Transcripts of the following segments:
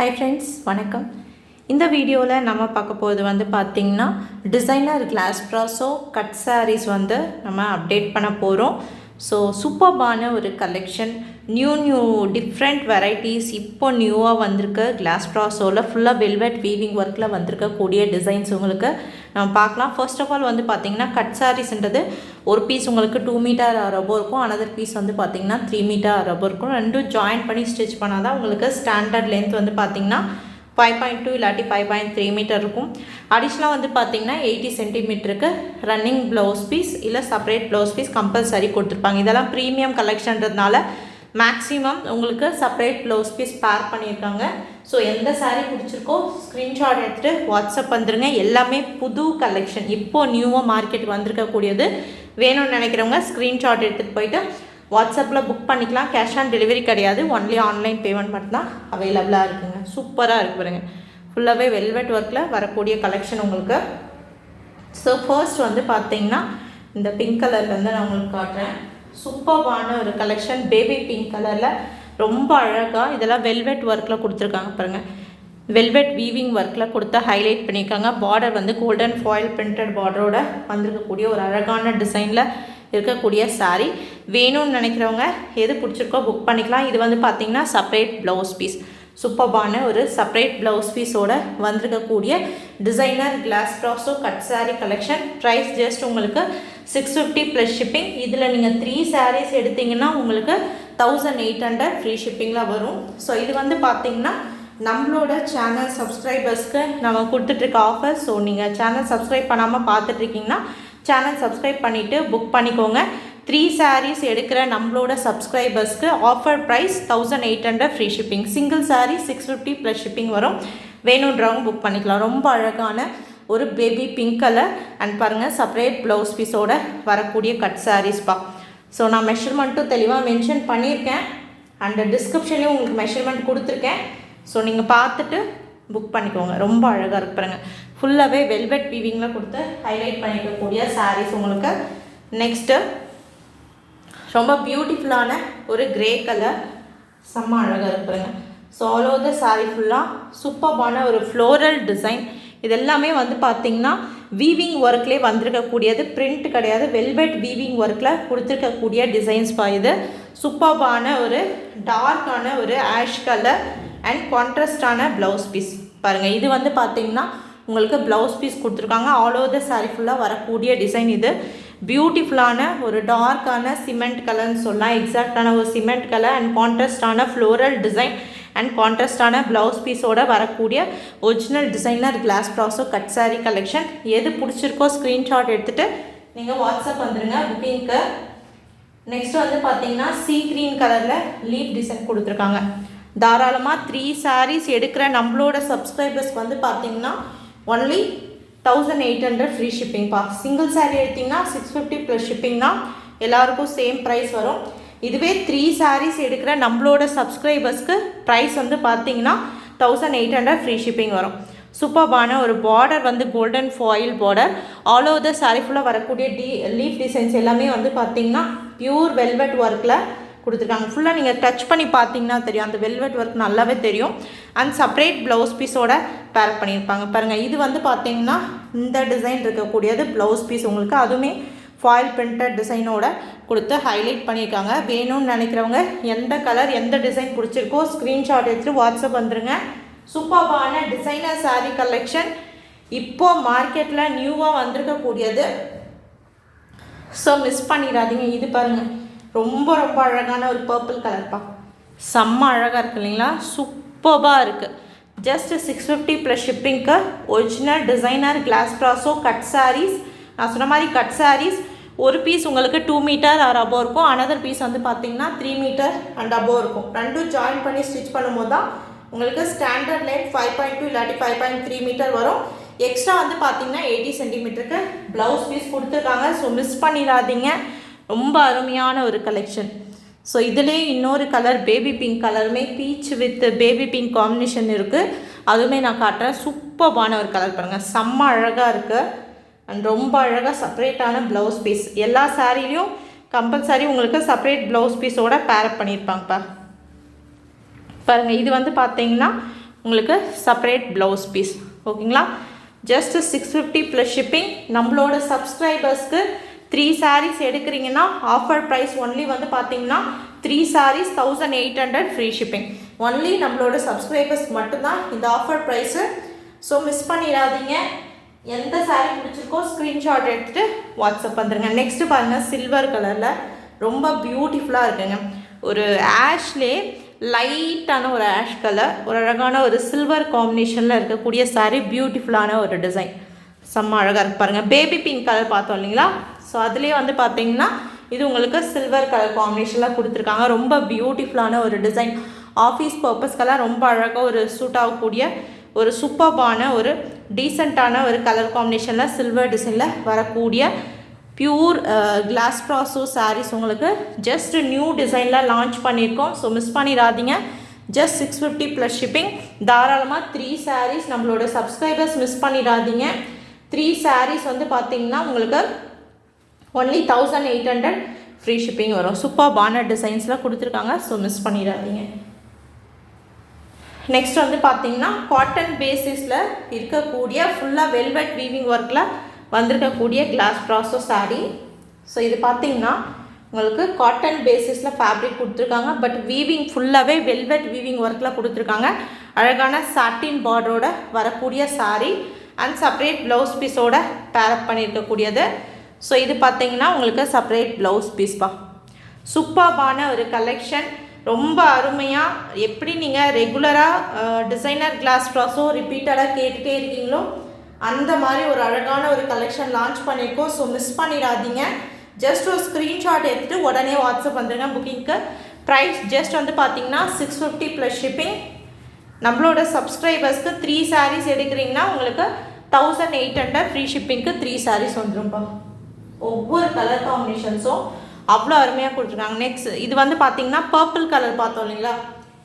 Hi friends, வணக்கம். இந்த வீடியோவில் நம்ம பார்க்க போகிறது வந்து பார்த்திங்கன்னா designer glass brasso cut saris வந்து நம்ம அப்டேட் பண்ண போகிறோம். ஸோ சூப்பர்பான ஒரு கலெக்ஷன், நியூ டிஃப்ரெண்ட் வெரைட்டிஸ் இப்போ நியூவாக வந்திருக்க கிளாஸ் ப்ராஸோவில் ஃபுல்லாக வெல்வெட் வீவிங் ஒர்க்கில் வந்திருக்கக்கூடிய டிசைன்ஸ் உங்களுக்கு நம்ம பார்க்கலாம். ஃபர்ஸ்ட் ஆஃப் ஆல் வந்து பார்த்திங்கன்னா கட் சாரீஸ்ன்றது ஒரு பீஸ் உங்களுக்கு 2 மீட்டர் ரப்போ இருக்கும், அனதர் பீஸ் வந்து பார்த்திங்கன்னா 3 மீட்டர் ரப்போ இருக்கும். ரெண்டும் ஜாயின் பண்ணி ஸ்டிச் பண்ணால் தான் உங்களுக்கு ஸ்டாண்டர்ட் லென்த் வந்து பார்த்திங்கன்னா 5.2 இல்லாட்டி 5.3 மீட்டர் இருக்கும். அடிஷ்னலாக வந்து பார்த்திங்கன்னா 80 சென்டிமீட்டருக்கு ரன்னிங் ப்ளவுஸ் பீஸ் இல்லை செப்பரேட் ப்ளவுஸ் பீஸ் கம்பல்சரி கொடுத்துருப்பாங்க. இதெல்லாம் ப்ரீமியம் கலெக்ஷன்றதுனால மேக்ஸிமம் உங்களுக்கு செப்பரேட் ப்ளவுஸ் பீஸ் பேர் பண்ணியிருக்காங்க. ஸோ எந்த சாரீ பிடிச்சிருக்கோ ஸ்க்ரீன்ஷாட் எடுத்துகிட்டு வாட்ஸ்அப் வந்துடுங்க. எல்லாமே புது கலெக்ஷன், இப்போது நியூவாக மார்க்கெட் வந்திருக்கக்கூடியது. வேணும்னு நினைக்கிறவங்க ஸ்க்ரீன்ஷாட் எடுத்துகிட்டு போயிட்டு வாட்ஸ்அப்பில் புக் பண்ணிக்கலாம். கேஷ் ஆன் டெலிவரி கிடையாது, ஒன்லி ஆன்லைன் பேமெண்ட் மட்டும்தான் அவைலபிளாக இருக்குங்க. சூப்பராக இருக்கு பாருங்க, ஃபுல்லாகவே வெல்வெட் ஒர்க்கில் வரக்கூடிய கலெக்ஷன் உங்களுக்கு. ஸோ ஃபர்ஸ்ட் வந்து பார்த்தீங்கன்னா இந்த பிங்க் கலர்லேருந்து நான் உங்களுக்கு காட்டுறேன். சூப்பர்பான ஒரு கலெக்ஷன், பேபி பிங்க் கலரில் ரொம்ப அழகாக இதெல்லாம் வெல்வெட் ஒர்க்கில் கொடுத்துருக்காங்க பாருங்கள். வெல்வெட் வீவிங் ஒர்க்கில் கொடுத்து ஹைலைட் பண்ணியிருக்காங்க. பார்டர் வந்து கோல்டன் ஃபாயில் பிரிண்டட் பார்டரோட வந்திருக்கக்கூடிய ஒரு அழகான டிசைனில் இருக்கக்கூடிய சாரீ. வேணும்னு நினைக்கிறவங்க எது பிடிச்சிருக்கோ புக் பண்ணிக்கலாம். இது வந்து பார்த்திங்கன்னா செப்பரேட் ப்ளவுஸ் பீஸ், சூப்பர்பான ஒரு செப்பரேட் ப்ளவுஸ் பீஸோட வந்திருக்கக்கூடிய designer glass brasso cut saree collection. Price just உங்களுக்கு 650 ப்ளஸ் ஷிப்பிங். இதில் நீங்கள் 3 சாரீஸ் எடுத்திங்கன்னா உங்களுக்கு 1800 ஃப்ரீ ஷிப்பிங்கில் வரும். ஸோ இது வந்து பார்த்திங்கன்னா நம்மளோட சேனல் சப்ஸ்கிரைபர்ஸ்க்கு நம்ம கொடுத்துட்ருக்க ஆஃபர். ஸோ நீங்கள் சேனல் சப்ஸ்கிரைப் பண்ணாமல் பார்த்துட்ருக்கீங்கன்னா சேனல் சப்ஸ்கிரைப் பண்ணிவிட்டு புக் பண்ணிக்கோங்க. 3 சாரீஸ் எடுக்கிற நம்மளோட சப்ஸ்கிரைபர்ஸ்க்கு offer price 1800 free shipping. Single saree 650 plus shipping வரும். வேணுன்றவங்க புக் பண்ணிக்கலாம். ரொம்ப அழகான ஒரு பேபி பிங்க் கலர் அண்ட் பாருங்கள் செப்பரேட் ப்ளவுஸ் பீஸோட வரக்கூடிய கட் சாரீஸ்ப்பா. ஸோ நான் மெஷர்மெண்ட்டும் தெளிவாக மென்ஷன் பண்ணியிருக்கேன் அண்ட் டிஸ்கிரிப்ஷன்லேயும் உங்களுக்கு மெஷர்மெண்ட் கொடுத்துருக்கேன். ஸோ நீங்கள் பார்த்துட்டு புக் பண்ணிக்கோங்க. ரொம்ப அழகாக இருக்கு பாருங்கள், ஃபுல்லாகவே வெல்வெட் வீவிங்கில் கொடுத்து ஹைலைட் பண்ணிக்கக்கூடிய சாரீஸ் உங்களுக்கு. நெக்ஸ்ட்டு ரொம்ப பியூட்டிஃபுல்லான ஒரு கிரே கலர், செம்ம அழகாக இருக்குங்க. So all over the saree ஃபுல்லாக சூப்பர்பான ஒரு ஃப்ளோரல் டிசைன். இது எல்லாமே வந்து பார்த்திங்கன்னா வீவிங் ஒர்க்லேயே வந்திருக்கக்கூடியது, பிரிண்ட் கிடையாது, வெல்வெட் வீவிங் ஒர்க்கில் கொடுத்துருக்கக்கூடிய டிசைன்ஸ்ப்பா. இது சூப்பர்பான ஒரு டார்க்கான ஒரு ஆஷ் கலர் அண்ட் கான்ட்ராஸ்டான ப்ளவுஸ் பீஸ் பாருங்கள். இது வந்து பார்த்திங்கன்னா உங்களுக்கு ப்ளவுஸ் பீஸ் கொடுத்துருக்காங்க. ஆல் ஓவர் த சாரீ ஃபுல்லாக வரக்கூடிய டிசைன். இது பியூட்டிஃபுல்லான ஒரு டார்க்கான சிமெண்ட் கலர்னு சொல்லலாம், எக்ஸாக்டான ஒரு சிமெண்ட் கலர் அண்ட் கான்ட்ராஸ்டான ஃப்ளோரல் டிசைன் அண்ட் கான்ட்ராஸ்டான ப்ளவுஸ் பீஸோட வரக்கூடிய original designer glass brasso cut saree collection. எது பிடிச்சிருக்கோ ஸ்க்ரீன்ஷாட் எடுத்துகிட்டு நீங்கள் வாட்ஸ்அப் வந்துடுங்க புக்கிங்க்கு. நெக்ஸ்ட் வந்து பார்த்தீங்கன்னா சீ க்ரீன் கலரில் லீப் டிசைன் கொடுத்துருக்காங்க. தாராளமாக 3 சாரீஸ் எடுக்கிற நம்மளோட சப்ஸ்கிரைபர்ஸ் வந்து பார்த்தீங்கன்னா ஒன்லி 1800 ஃப்ரீ ஷிப்பிங்ப்பா. சிங்கிள் சாரீ எடுத்திங்கன்னா 650 ப்ளஸ் ஷிப்பிங் தான், எல்லாருக்கும் சேம் ப்ரைஸ் வரும். இதுவே 3 சாரீஸ் எடுக்கிற நம்மளோட சப்ஸ்கிரைபர்ஸ்க்கு ப்ரைஸ் வந்து பார்த்திங்கன்னா 1800 ஃப்ரீ ஷிப்பிங் வரும். சூப்பர்பான ஒரு பார்டர் வந்து golden foil border. All over the saree ஃபுல்லாக வரக்கூடிய லீஃப் டிசைன்ஸ் எல்லாமே வந்து பார்த்திங்கன்னா பியூர் வெல்வெட் ஒர்க்கில் கொடுத்துருக்காங்க. ஃபுல்லாக நீங்கள் டச் பண்ணி பார்த்தீங்கன்னா தெரியும், அந்த வெல்வெட் ஒர்க் நல்லாவே தெரியும். அண்ட் செப்பரேட் ப்ளவுஸ் பீஸோட பேர் பண்ணியிருப்பாங்க பாருங்கள். இது வந்து பார்த்திங்கன்னா இந்த டிசைன் இருக்கக்கூடியது ப்ளவுஸ் பீஸ் உங்களுக்கு, அதுவுமே ஃபாயில் பிரிண்டட் டிசைனோட கொடுத்து ஹைலைட் பண்ணியிருக்காங்க. வேணும்னு நினைக்கிறவங்க எந்த கலர் எந்த டிசைன் பிடிச்சிருக்கோ ஸ்க்ரீன்ஷாட் எடுத்துகிட்டு வாட்ஸ்அப் வந்துடுங்க. சூப்பர்பான டிசைனர் சாரீ கலெக்ஷன் இப்போது மார்க்கெட்டில் நியூவாக வந்திருக்கக்கூடியது. ஸோ மிஸ் பண்ணிடாதீங்க. இது பாருங்கள், ரொம்ப ரொம்ப அழகான ஒரு பர்பிள் கலர்ப்பா, செம்ம அழகாக இருக்குது இல்லைங்களா, சூப்பராக இருக்குது. ஜஸ்ட் 650 ப்ளஸ் ஷிப்பிங்க்கு original designer glass brasso cut sarees. நான் சொன்ன மாதிரி கட் சாரீஸ் ஒரு பீஸ் உங்களுக்கு 2 மீட்டர் ஆர் அபோவ் இருக்கும், அனதர் பீஸ் வந்து பார்த்திங்கன்னா 3 மீட்டர் அண்ட் அபோவ் இருக்கும். ரெண்டும் ஜாயின் பண்ணி ஸ்டிச் பண்ணும்போது தான் உங்களுக்கு ஸ்டாண்டர்ட் லென்த் 5.2 இல்லாட்டி 5.3 மீட்டர் வரும். எக்ஸ்ட்ரா வந்து பார்த்திங்கன்னா 80 சென்டிமீட்டருக்கு ப்ளவுஸ் பீஸ் கொடுத்துருக்காங்க. ஸோ மிஸ் பண்ணிடாதீங்க, ரொம்ப அருமையான ஒரு கலெக்ஷன். ஸோ இதிலே இன்னொரு கலர் பேபி பிங்க் கலருமே beach with baby pink combination இருக்குது, அதுவுமே நான் காட்டுறேன். சூப்பர்பான ஒரு கலர் பாருங்கள், செம்ம அழகாக இருக்குது அண்ட் ரொம்ப அழகாக செப்பரேட்டான ப்ளவுஸ் பீஸ். எல்லா சாரீலையும் கம்பல்சரி உங்களுக்கு செப்பரேட் ப்ளவுஸ் பீஸோட பேரப் பண்ணியிருப்பாங்கப்பா பாருங்கள். இது வந்து பார்த்தீங்கன்னா உங்களுக்கு செப்பரேட் ப்ளவுஸ் பீஸ். ஓகேங்களா? Just 650 plus shipping. நம்மளோட சப்ஸ்கிரைபர்ஸ்க்கு 3 sarees எடுக்கிறீங்கன்னா ஆஃபர் ப்ரைஸ் ஒன்லி வந்து பார்த்தீங்கன்னா 3 sarees 1800 ஃப்ரீ ஷிப்பிங். ஒன்லி நம்மளோட சப்ஸ்கிரைபர்ஸ்க்கு மட்டும்தான் இந்த ஆஃபர் ப்ரைஸு. ஸோ மிஸ் பண்ணிடாதீங்க. எந்த சாரீ பிடிச்சிருக்கோ ஸ்க்ரீன்ஷாட் எடுத்துகிட்டு வாட்ஸ்அப் வந்துடுங்க. நெக்ஸ்ட்டு பாருங்கள், சில்வர் கலரில் ரொம்ப பியூட்டிஃபுல்லாக இருக்குங்க. ஒரு ஆஷ்லே லைட்டான ஒரு ஆஷ் கலர், ஒரு அழகான ஒரு சில்வர் காம்பினேஷனில் இருக்கக்கூடிய சாரீ, பியூட்டிஃபுல்லான ஒரு டிசைன், செம்ம அழகாக இருக்கு பாருங்கள். பேபி பிங்க் கலர் பார்த்தோம் இல்லைங்களா? ஸோ அதுலேயே வந்து பார்த்தீங்கன்னா இது உங்களுக்கு சில்வர் கலர் காம்பினேஷனில் கொடுத்துருக்காங்க. ரொம்ப பியூட்டிஃபுல்லான ஒரு டிசைன். ஆஃபீஸ் பர்பஸ்க்கெல்லாம் ரொம்ப அழகாக ஒரு சூட் ஆகக்கூடிய ஒரு சூப்பர்பான ஒரு டீசெண்டான ஒரு கலர் காம்பினேஷனில் சில்வர் டிசைனில் வரக்கூடிய பியூர் கிளாஸ் ப்ராசோ சாரீஸ் உங்களுக்கு ஜஸ்ட் நியூ டிசைனில் லான்ச் பண்ணியிருக்கோம். ஸோ மிஸ் பண்ணிடாதீங்க. Just 650 plus shipping. தாராளமாக 3 sarees நம்மளோட சப்ஸ்கிரைபர்ஸ் மிஸ் பண்ணிடாதீங்க. 3 sarees வந்து பார்த்தீங்கன்னா உங்களுக்கு ஒன்லி 1800 ஃப்ரீ ஷிப்பிங் வரும். சூப்பர்பான டிசைன்ஸில் கொடுத்துருக்காங்க. ஸோ மிஸ் பண்ணிடாதீங்க. நெக்ஸ்ட் வந்து பார்த்தீங்கன்னா காட்டன் பேசிஸில் இருக்கக்கூடிய ஃபுல்லாக வெல்வெட் வீவிங் ஒர்க்கில் வந்திருக்கக்கூடிய கிளாஸ் ப்ராசோ சாரீ. ஸோ இது பார்த்தீங்கன்னா உங்களுக்கு காட்டன் பேசிஸில் ஃபேப்ரிக் கொடுத்துருக்காங்க. பட் வீவிங் ஃபுல்லாகவே வெல்வெட் வீவிங் ஒர்க்கில் கொடுத்துருக்காங்க. அழகான சாட்டின் பார்டரோட வரக்கூடிய சாரீ அண்ட் செப்பரேட் ப்ளவுஸ் பீஸோட பேரப் பண்ணியிருக்கக்கூடியது. ஸோ இது பார்த்தீங்கன்னா உங்களுக்கு செப்பரேட் ப்ளவுஸ் பீஸ்பா. சூப்பர்பான ஒரு கலெக்ஷன். ரொம்ப அருமையாக எப்படி நீங்கள் ரெகுலராக டிசைனர் கிளாஸ் ப்ராஸோ ரிப்பீட்டடாக கேட்டுகிட்டே இருக்கீங்களோ அந்த மாதிரி ஒரு அழகான ஒரு கலெக்ஷன் லான்ச் பண்ணியிருக்கோம். ஸோ மிஸ் பண்ணிடாதீங்க. ஜஸ்ட் ஒரு ஸ்க்ரீன்ஷாட் எடுத்துகிட்டு உடனே வாட்ஸ்அப் வந்துடுங்க புக்கிங்க்கு. ப்ரைஸ் ஜஸ்ட் வந்து பார்த்தீங்கன்னா 650 ப்ளஸ் ஷிப்பிங். நம்மளோட சப்ஸ்கிரைபர்ஸ்க்கு 3 sarees எடுக்கிறீங்கன்னா உங்களுக்கு 1800 ஃப்ரீ ஷிப்பிங்க்கு 3 sarees வந்துடும்பா. ஒவ்வொரு கலர் காம்பினேஷன்ஸும் அவ்வளோ அருமையாக கொடுத்துருக்காங்க. நெக்ஸ்ட் இது வந்து பார்த்தீங்கன்னா பர்பிள் கலர் பார்த்தோம் இல்லைங்களா?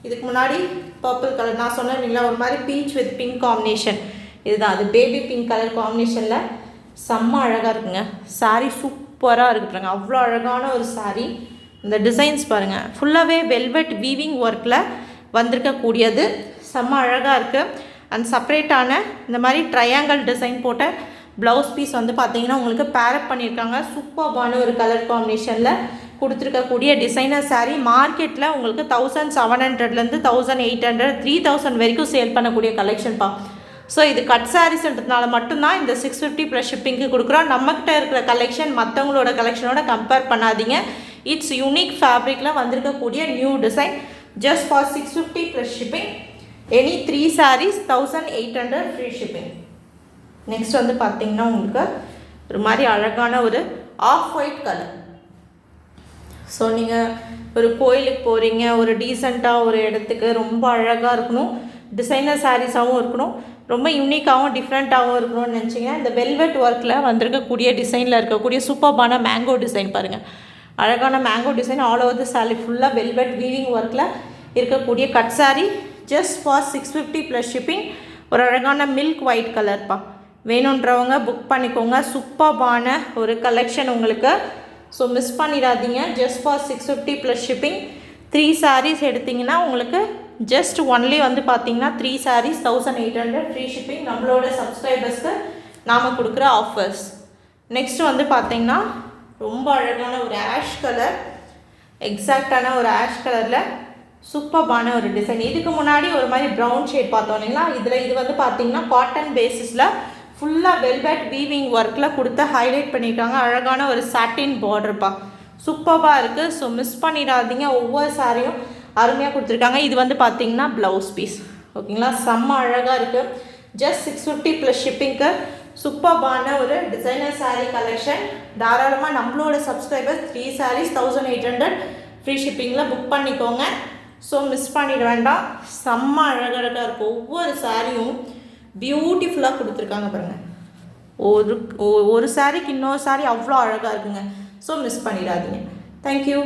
இதுக்கு முன்னாடி பர்பிள் கலர் நான் சொன்னேன் இல்லைங்களா, ஒரு மாதிரி பீச் வித் பிங்க் காம்பினேஷன். இதுதான் அது பேபி பிங்க் கலர் காம்பினேஷனில் செம்ம அழகாக இருக்குங்க. சாரீ சூப்பராக இருக்குதுங்க. அவ்வளோ அழகான ஒரு சாரீ. இந்த டிசைன்ஸ் பாருங்கள், ஃபுல்லாகவே வெல்வெட் வீவிங் ஒர்க்கில் வந்திருக்கக்கூடியது. செம்ம அழகாக இருக்குது. அண்ட் செப்பரேட்டான இந்த மாதிரி ட்ரையாங்கிள் டிசைன் போட்ட ப்ளவுஸ் பீஸ் வந்து பார்த்தீங்கன்னா உங்களுக்கு பேரப் பண்ணியிருக்காங்க. சூப்பர்பான ஒரு கலர் காம்பினேஷனில் கொடுத்துருக்கக்கூடிய டிசைனர் சாரீ. மார்க்கெட்டில் உங்களுக்கு 1700லேருந்து 1800 3000 வரைக்கும் சேல் பண்ணக்கூடிய கலெக்ஷன்ப்பா. ஸோ இது கட் சாரீஸ்ன்றதுனால மட்டும்தான் இந்த 650 ப்ளஸ் ஷிப்பிங்க்கு கொடுக்குறோம். நம்மக்கிட்ட இருக்கிற கலெக்ஷன் மற்றவங்களோட கலெக்ஷனோட கம்பேர் பண்ணாதீங்க. இட்ஸ் யூனிக் ஃபேப்ரிக்கில் வந்திருக்கக்கூடிய new design. Just for 650 plus shipping. Any 3 sarees 1800 free shipping. Next வந்து பார்த்தீங்கன்னா உங்களுக்கு ஒரு மாதிரி அழகான ஒரு ஆஃப் ஒயிட் கலர். ஸோ நீங்கள் ஒரு கோயிலுக்கு போகிறீங்க, ஒரு டீசெண்டாக ஒரு இடத்துக்கு ரொம்ப அழகாக இருக்கணும், டிசைனர் சாரீஸாகவும் இருக்கணும், ரொம்ப யூனிக்காகவும் டிஃப்ரெண்ட்டாகவும் இருக்கணும்னு நினச்சிங்கன்னா இந்த வெல்வெட் ஒர்க்கில் வந்திருக்கக்கூடிய டிசைனில் இருக்கக்கூடிய சூப்பர்பான மேங்கோ டிசைன் பாருங்கள். அழகான mango design all over the saree ஃபுல்லாக வெல்வெட் வீவிங் ஒர்க்கில் இருக்கக்கூடிய cut sari. Just for 650 plus shipping. ஒரு அழகான மில்க் ஒயிட் கலர்ப்பா. வேணுன்றவங்க புக் பண்ணிக்கோங்க. சூப்பர்பான ஒரு கலெக்ஷன் உங்களுக்கு. ஸோ மிஸ் பண்ணிடாதீங்க. Just for 650 plus shipping. 3 sarees எடுத்திங்கன்னா உங்களுக்கு ஜஸ்ட் ஒன்லி வந்து பார்த்தீங்கன்னா 3 sarees 1800 ஃப்ரீ ஷிப்பிங். நம்மளோட சப்ஸ்கிரைபர்ஸ்க்கு நாம் கொடுக்குற ஆஃபர்ஸ். நெக்ஸ்ட் வந்து பார்த்தீங்கன்னா ரொம்ப அழகான ஒரு ஆஷ் கலர், எக்ஸாக்டான ஒரு ஆஷ் கலரில் சூப்பர்பான ஒரு டிசைன். இதுக்கு முன்னாடி ஒரு மாதிரி ப்ரௌன் ஷேட் பார்த்தோம் இல்லைங்களா? இது வந்து பார்த்தீங்கன்னா காட்டன் பேசிஸில் ஃபுல்லாக வெல்வெட் வீவிங் ஒர்க்கில் கொடுத்து ஹைலைட் பண்ணியிருக்காங்க. அழகான ஒரு சாட்டின் பார்டர்ப்பா. சூப்பராக இருக்குது. ஸோ மிஸ் பண்ணிடாதீங்க. ஒவ்வொரு சாரியும் அருமையாக கொடுத்துருக்காங்க. இது வந்து பார்த்தீங்கன்னா ப்ளவுஸ் பீஸ். ஓகேங்களா? செம்ம அழகாக இருக்குது. ஜஸ்ட் 650 ப்ளஸ் ஷிப்பிங்க்கு சூப்பர்பான ஒரு டிசைனர் சாரீ கலெக்ஷன். தாராளமாக நம்மளோட சப்ஸ்கிரைபர்ஸ் 3 sarees 1800 ஃப்ரீ ஷிப்பிங்கில் புக் பண்ணிக்கோங்க. ஸோ மிஸ் பண்ணிட வேண்டாம். செம்ம அழகழகாக இருக்கும். ஒவ்வொரு சாரியும் பியூட்டிஃபுல்லாக கொடுத்துருக்காங்க பாருங்கள். ஒரு சாரிக்கு இன்னொரு சாரி அவ்வளோ அழகாக இருக்குங்க. ஸோ மிஸ் பண்ணிடாதீங்க. தேங்க்யூ.